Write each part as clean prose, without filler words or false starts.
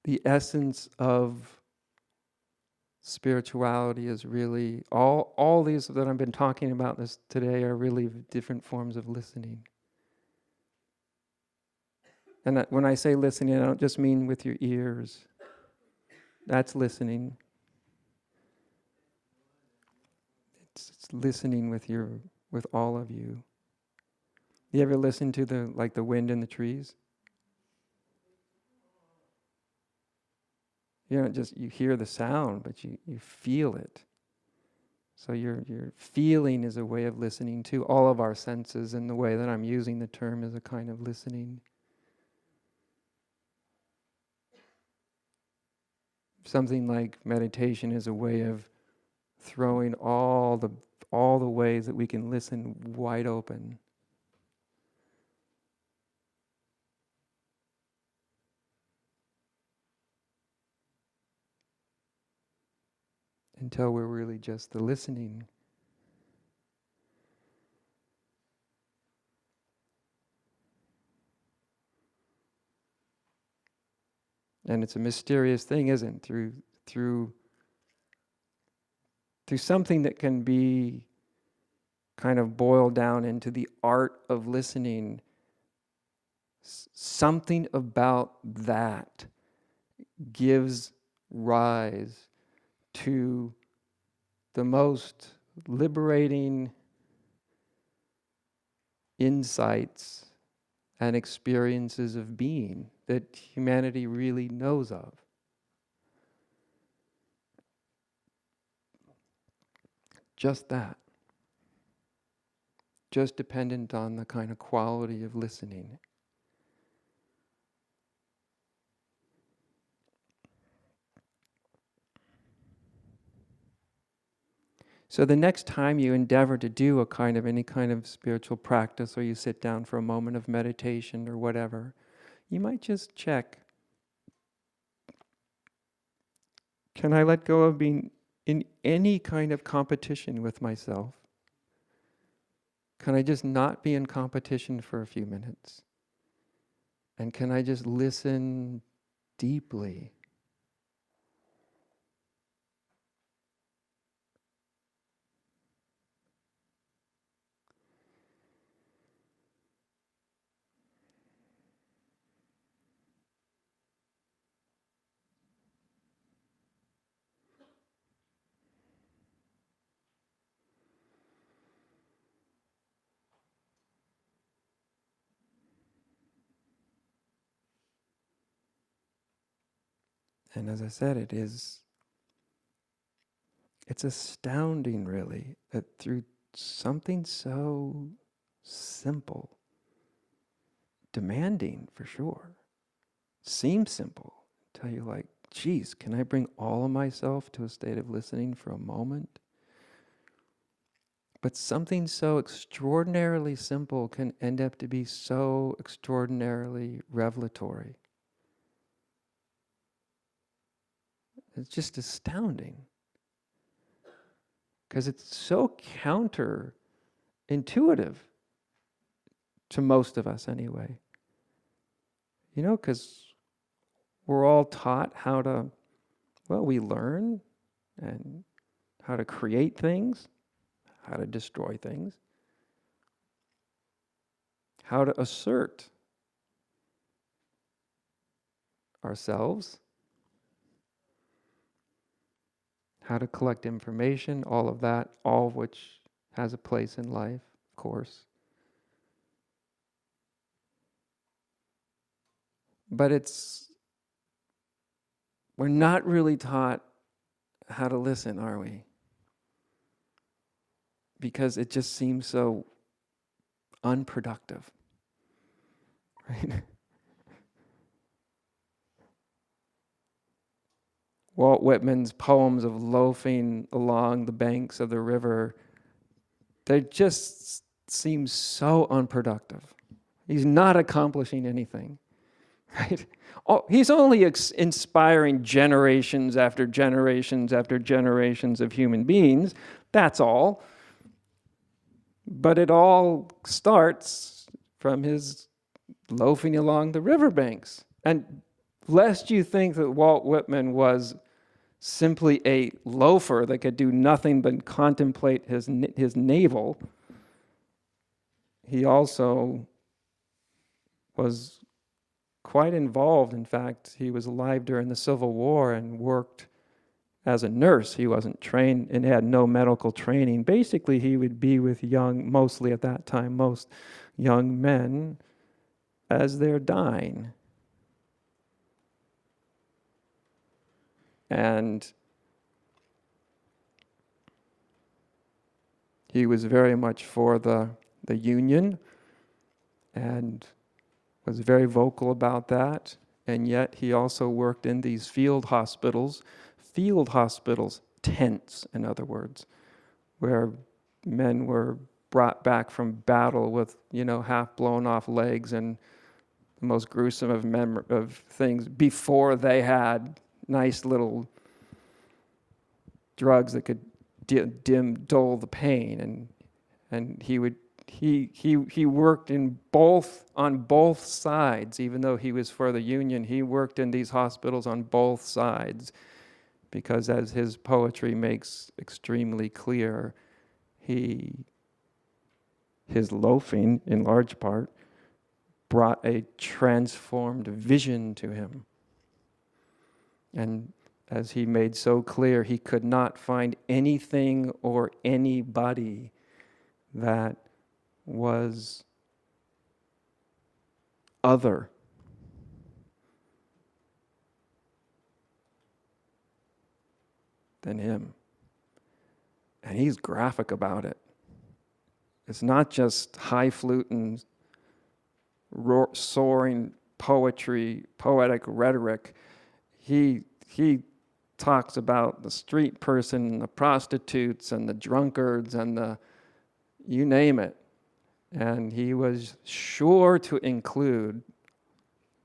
the essence of spirituality is really, all these that I've been talking about this today are really different forms of listening. And when I say listening, I don't just mean with your ears. That's listening. It's listening with all of you. You ever listen to the wind in the trees? You don't just, you hear the sound, but you feel it. So your feeling is a way of listening to all of our senses, and the way that I'm using the term is a kind of listening. Something like meditation is a way of throwing all the ways that we can listen wide open. Until we're really just the listening. And it's a mysterious thing, isn't it? Through something that can be kind of boiled down into the art of listening, something about that gives rise to the most liberating insights and experiences of being that humanity really knows of. Just that. Just dependent on the kind of quality of listening. So the next time you endeavor to do any kind of spiritual practice, or you sit down for a moment of meditation or whatever, you might just check, can I let go of being in any kind of competition with myself? Can I just not be in competition for a few minutes? And can I just listen deeply? And as I said, it's astounding really that through something so simple, demanding for sure, seems simple until you're like, geez, can I bring all of myself to a state of listening for a moment? But something so extraordinarily simple can end up to be so extraordinarily revelatory. It's just astounding. Because it's so counterintuitive to most of us anyway. Because we're all taught how to, we learn and how to create things, how to destroy things, how to assert ourselves, how to collect information, all of that, all of which has a place in life, of course. But we're not really taught how to listen, are we? Because it just seems so unproductive, right? Walt Whitman's poems of loafing along the banks of the river, they just seem so unproductive. He's not accomplishing anything, right? He's only inspiring generations after generations after generations of human beings. That's all. But it all starts from his loafing along the riverbanks. And lest you think that Walt Whitman was simply a loafer that could do nothing but contemplate his navel, he also was quite involved. In fact, he was alive during the Civil War and worked as a nurse. He wasn't trained and had no medical training. Basically, he would be with mostly at that time, most young men as they're dying. And he was very much for the Union and was very vocal about that. And yet he also worked in these field hospitals, tents, in other words, where men were brought back from battle with, half blown off legs and the most gruesome of things before they had nice little drugs that could dull the pain. And he worked on both sides. Even though he was for the Union, he worked in these hospitals on both sides, because as his poetry makes extremely clear, his loafing, in large part, brought a transformed vision to him. And as he made so clear, he could not find anything or anybody that was other than him. And he's graphic about it. It's not just highfalutin, soaring poetry, poetic rhetoric. He talks about the street person and the prostitutes and the drunkards and the you name it. And he was sure to include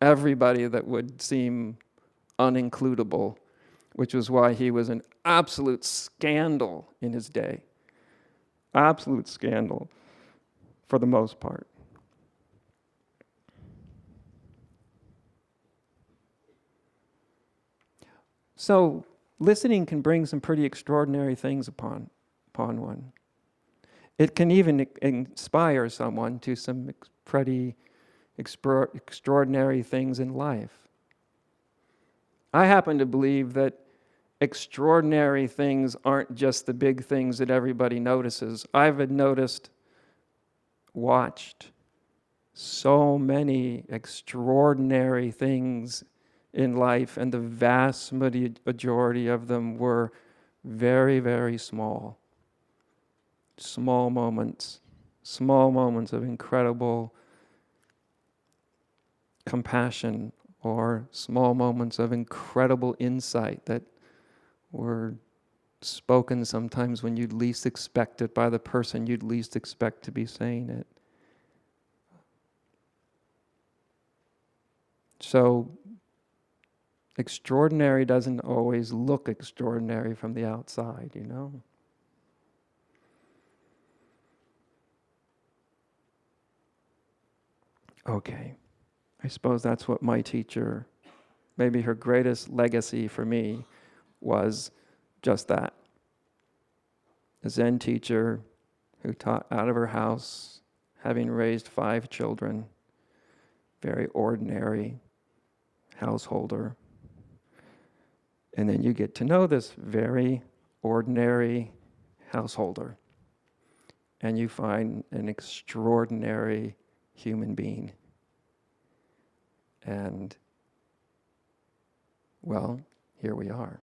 everybody that would seem unincludable, which was why he was an absolute scandal in his day. Absolute scandal, for the most part. So, listening can bring some pretty extraordinary things upon one. It can even inspire someone to some pretty extraordinary things in life. I happen to believe that extraordinary things aren't just the big things that everybody notices. I've watched so many extraordinary things in life, and the vast majority of them were very, very small. Small moments of incredible compassion, or small moments of incredible insight that were spoken sometimes when you'd least expect it, by the person you'd least expect to be saying it. So, extraordinary doesn't always look extraordinary from the outside, Okay, I suppose that's what my teacher, maybe her greatest legacy for me, was just that. A Zen teacher who taught out of her house, having raised 5 children, very ordinary householder. And then you get to know this very ordinary householder, and you find an extraordinary human being. And, well, here we are.